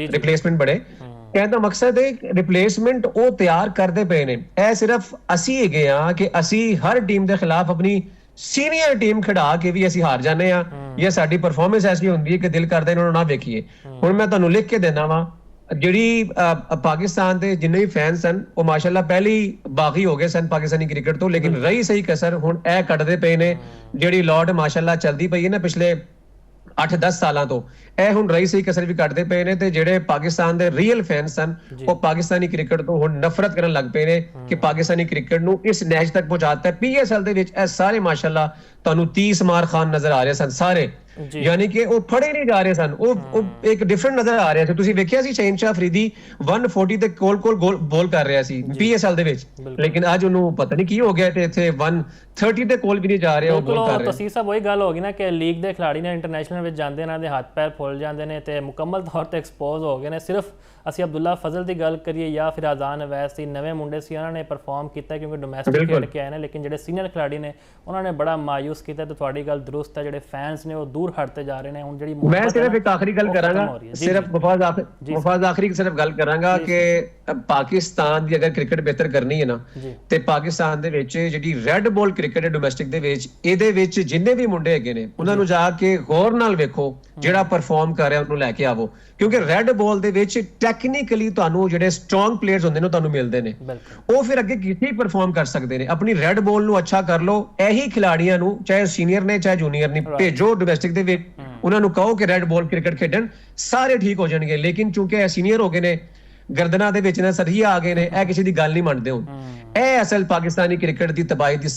[SPEAKER 2] ਰਿਪਲੇਸਮੈਂਟ ਬਣੇ। ਕਹਿਣ ਦਾ ਮਕਸਦ ਹੈ ਰਿਪਲੇਸਮੈਂਟ ਉਹ ਤਿਆਰ ਕਰਦੇ ਪਏ ਨੇ। ਇਹ ਸਿਰਫ ਅਸੀਂ ਹੈਗੇ ਆ ਕਿ ਅਸੀਂ ਹਰ ਟੀਮ ਦੇ ਖਿਲਾਫ ਆਪਣੀ ਸੀਨੀਅਰ ਟੀਮ ਖਿਡਾ ਕੇ ਵੀ ਅਸੀਂ ਹਾਰ ਜਾਂਦੇ ਆ, ਜਾਂ ਸਾਡੀ ਪਰਫਾਰਮੈਂਸ ਐਸੀ ਹੁੰਦੀ ਹੈ ਕਿ ਦਿਲ ਕਰਦਾ ਇਹਨਾਂ ਨੂੰ ਨਾ ਵੇਖੀਏ। ਹੁਣ ਮੈਂ ਤੁਹਾਨੂੰ ਲਿਖ ਕੇ ਦੇਣਾ ਵਾ, ਜਿਹੜੀ ਪਾਕਿਸਤਾਨ ਦੇ ਜਿੰਨੇ ਵੀ ਫੈਨ ਸਨ ਉਹ ਮਾਸ਼ਾਅੱਲਾ ਪਹਿਲੀ ਬਾਗੀ ਹੋ ਗਏ ਸਨ ਪਾਕਿਸਤਾਨੀ ਕ੍ਰਿਕਟ ਤੋਂ, ਲੇਕਿਨ ਰਹੀ ਸਹੀ ਕਸਰ ਹੁਣ ਇਹ ਕੱਢਦੇ ਪਏ ਨੇ। ਜਿਹੜੀ ਲੌਟ ਮਾਸ਼ਾਅੱਲਾ ਚਲਦੀ ਪਈ ਹੈ ਨਾ ਪਿਛਲੇ 8-10 ਸਾਲਾਂ ਤੋਂ ਇਹ ਹੁਣ ਰਹੀ ਸਹੀ ਕਸਰ ਵੀ ਕੱਢਦੇ ਪਏ ਨੇ ਤੇ ਜਿਹੜੇ ਪਾਕਿਸਤਾਨ ਦੇ ਰੀਅਲ ਫੈਨਸ ਸਨ ਉਹ ਪਾਕਿਸਤਾਨੀ ਕ੍ਰਿਕਟ ਤੋਂ ਹੁਣ ਨਫ਼ਰਤ ਕਰਨ ਲੱਗ ਪਏ ਨੇ ਕਿ ਪਾਕਿਸਤਾਨੀ ਕ੍ਰਿਕਟ ਨੂੰ ਇਸ ਨੈਚ ਤੱਕ ਪਹੁੰਚਾਤਾ ਹੈ। PSL ਦੇ ਵਿੱਚ ਇਹ ਸਾਰੇ ਮਾਸ਼ਾਅੱਲਾ ਤੁਹਾਨੂੰ 30 ਮਾਰ ਖਾਨ ਨਜ਼ਰ ਆ ਰਹੇ ਸਨ ਸਾਰੇ, ਯਾਨੀ ਕਿ ਉਹ ਫੜੇ ਨਹੀਂ ਜਾ ਰਹੇ ਸਨ, ਉਹ ਇੱਕ ਡਿਫਰੈਂਟ ਨਜ਼ਰ ਆ ਰਿਹਾ ਸੀ। ਤੁਸੀਂ ਵੇਖਿਆ ਸੀ ਸ਼ਹੀਨਸ਼ਾਹ ਅਫਰੀਦੀ 140 ਤੇ ਕੋਲ ਬੋਲ ਕਰ ਰਿਹਾ ਸੀ PSL ਦੇ ਵਿੱਚ, ਲੇਕਿਨ ਅੱਜ ਉਹਨੂੰ ਪਤਾ ਨਹੀਂ ਕੀ ਹੋ ਗਿਆ ਤੇ ਇੱਥੇ 130 ਦੇ ਕੋਲ ਵੀ ਨਹੀਂ ਜਾ ਰਿਹਾ, ਉਹ ਬੋਲ ਕਰ ਰਿਹਾ।
[SPEAKER 1] ਤਸੀਰ ਸਾਹਿਬ ਉਹੀ ਗੱਲ ਹੋ ਗਈ ਨਾ ਕਿ ਲੀਗ ਦੇ ਖਿਡਾਰੀ ਨੇ ਇੰਟਰਨੈਸ਼ਨਲ ਵਿੱਚ ਜਾਂਦੇ ਇਹਨਾਂ ਦੇ ਹੱਥ ਪੈਰ ਫੁੱਲ ਜਾਂਦੇ ਨੇ ਤੇ ਮੁਕੰਮਲ ਤੌਰ ਤੇ ਐਕਸਪੋਜ਼ ਹੋ ਗਏ ਨੇ। ਸਿਰਫ ਅਸੀਂ ਅਬਦੁੱਲਾ ਫਜ਼ਲ ਦੀ ਗੱਲ ਕਰੀਏ ਜਾਂ ਫਿਰ ਆਜ਼ਾਨ ਅਵੈਸ ਦੀ, ਨਵੇਂ ਮੁੰਡੇ ਸੀ, ਉਹਨਾਂ ਨੇ ਪਰਫਾਰਮ ਕੀਤਾ ਕਿਉਂਕਿ ਡੋਮੈਸਟਿਕ ਖੇਡ ਕੇ ਆਏ ਨੇ, ਲੇਕਿਨ ਜਿਹੜੇ ਸੀਨੀਅਰ ਖਿਡਾਰੀ ਨੇ ਉਹਨਾਂ ਨੇ ਬੜਾ ਮਾਯੂਸ ਕੀਤਾ। ਤੇ ਤੁਹਾਡੀ ਗੱਲ ਦਰੁਸਤ ਹੈ, ਜਿਹੜੇ ਫੈਨਸ ਨੇ ਉਹ ਦੂਰ ਹਟਦੇ ਜਾ ਰਹੇ ਨੇ। ਹੁਣ ਜਿਹੜੀ
[SPEAKER 2] ਮੈਂ ਸਿਰਫ ਇੱਕ ਆਖਰੀ ਗੱਲ ਕਰਾਂਗਾ, ਸਿਰਫ ਮੁਫਾਜ਼ ਆਖਰੀ ਸਿਰਫ ਗੱਲ ਕਰਾਂਗਾ ਕਿ ਪਾਕਿਸਤਾਨ ਦੀ ਅਗਰ ਕ੍ਰਿਕਟ ਬਿਹਤਰ ਕਰਨੀ ਹੈ ਨਾ ਤੇ ਪਾਕਿਸਤਾਨ ਦੇ ਵਿੱਚ ਜਿਹੜੀ ਰੈੱਡ ਬਾਲ ਕ੍ਰਿਕਟ ਹੈ ਡੋਮੈਸਟਿਕ ਦੇ ਵਿੱਚ, ਇਹਦੇ ਵਿੱਚ ਜਿੰਨੇ ਵੀ ਮੁੰਡੇ ਹੈਗੇ ਨੇ ਉਹਨਾਂ ਨੂੰ ਜਾ ਕੇ ਗੌਰ ਨਾਲ ਵੇਖੋ, ਜਿਹੜਾ ਪਰਫਾਰਮ ਕਰ ਰਿਹਾ ਉਹਨੂੰ ਲੈ ਕੇ ਆਵੋ, ਕਿਉਂਕਿ ਰੈੱਡ ਬਾਲ ਦੇ ਵਿੱਚ ਟੈਕਨੀਕਲੀ ਤੁਹਾਨੂੰ ਜਿਹੜੇ ਸਟਰੋਂਗ ਪਲੇਅਰਸ ਹੁੰਦੇ ਨੇ ਤੁਹਾਨੂੰ ਮਿਲਦੇ ਨੇ, ਉਹ ਫਿਰ ਅੱਗੇ ਕਿਤੇ ਪਰਫਾਰਮ ਕਰ ਸਕਦੇ ਨੇ। ਆਪਣੀ ਰੈੱਡ ਬਾਲ ਨੂੰ ਅੱਛਾ ਕਰ ਲਓ, ਇਹੀ ਖਿਡਾਰੀਆਂ ਨੂੰ ਚਾਹੇ ਸੀਨੀਅਰ ਨੇ ਚਾਹੇ ਜੂਨੀਅਰ ਨੇ ਭੇਜੋ ਡੋਮੈਸਟਿਕ ਦੇ ਵਿੱਚ, ਉਹਨਾਂ ਨੂੰ ਕਹੋ ਕਿ ਰੈੱਡ ਬਾਲ ਕ੍ਰਿਕਟ ਖੇਡਣ, ਸਾਰੇ ਠੀਕ ਹੋ ਜਾਣਗੇ। ਲੇਕਿਨ ਚੂੰਕਿ ਇਹ ਸੀਨੀਅਰ ਹੋ ਗਏ ਨੇ, ਗਰਦਨਾਂ ਦੇ ਵਿੱਚ ਨਾ ਸਰਹੀਆ ਆ ਗਏ ਨੇ, ਇਹ ਕਿਸੇ ਦੀ ਗੱਲ ਨਹੀਂ ਮੰਨਦੇ ਹੁਣ। ਇਹ ਅਸਲ ਪਾਕਿਸਤਾਨੀ ਕ੍ਰਿਕਟ ਦੀ ਤਬਾਹੀ ਦੀ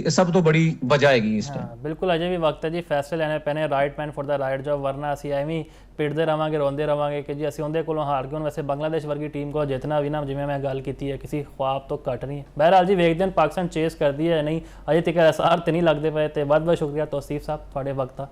[SPEAKER 2] ਸਭ ਤੋਂ ਬੜੀ ਵਜ੍ਹਾ ਹੈਗੀ ਇਸ ਟਾਈਮ।
[SPEAKER 1] ਬਿਲਕੁਲ, ਅਜੇ ਵੀ ਵਕਤ ਹੈ ਜੀ, ਫੈਸਲੇ ਲੈਣੇ ਪੈਣੇ, right man for the right job, ਵਰਨਾ ਅਸੀਂ ਐਵੇਂ ਪਿੱਟਦੇ ਰਵਾਂਗੇ, ਰੋਂਦੇ ਰਵਾਂਗੇ ਕਿ ਜੀ ਅਸੀਂ ਉਹਦੇ ਕੋਲੋਂ ਹਾਰ ਗਏ। ਹੁਣ ਵੈਸੇ ਬੰਗਲਾਦੇਸ਼ ਵਰਗੀ ਟੀਮ ਕੋਲ ਜਿੱਤਣਾ ਵੀ ਨਾ, ਜਿਵੇਂ ਮੈਂ ਗੱਲ ਕੀਤੀ ਹੈ, ਕਿਸੇ ਖੁਆਬ ਤੋਂ ਘੱਟ ਨਹੀਂ। ਬਹਰਹਾਲ ਜੀ ਵੇਖਦੇ ਹਾਂ ਪਾਕਿਸਤਾਨ ਚੇਸ ਕਰਦੀ ਹੈ ਨਹੀਂ, ਅਜੇ ਤੱਕ ਅਸਾਰ ਤੇ ਨਹੀਂ ਲੱਗਦੇ ਪਏ। ਤੇ ਬਹੁਤ ਬਹੁਤ ਸ਼ੁਕਰੀਆ ਤੌਸੀਫ ਸਾਹਿਬ ਤੁਹਾਡੇ ਵਕਤ ਦਾ।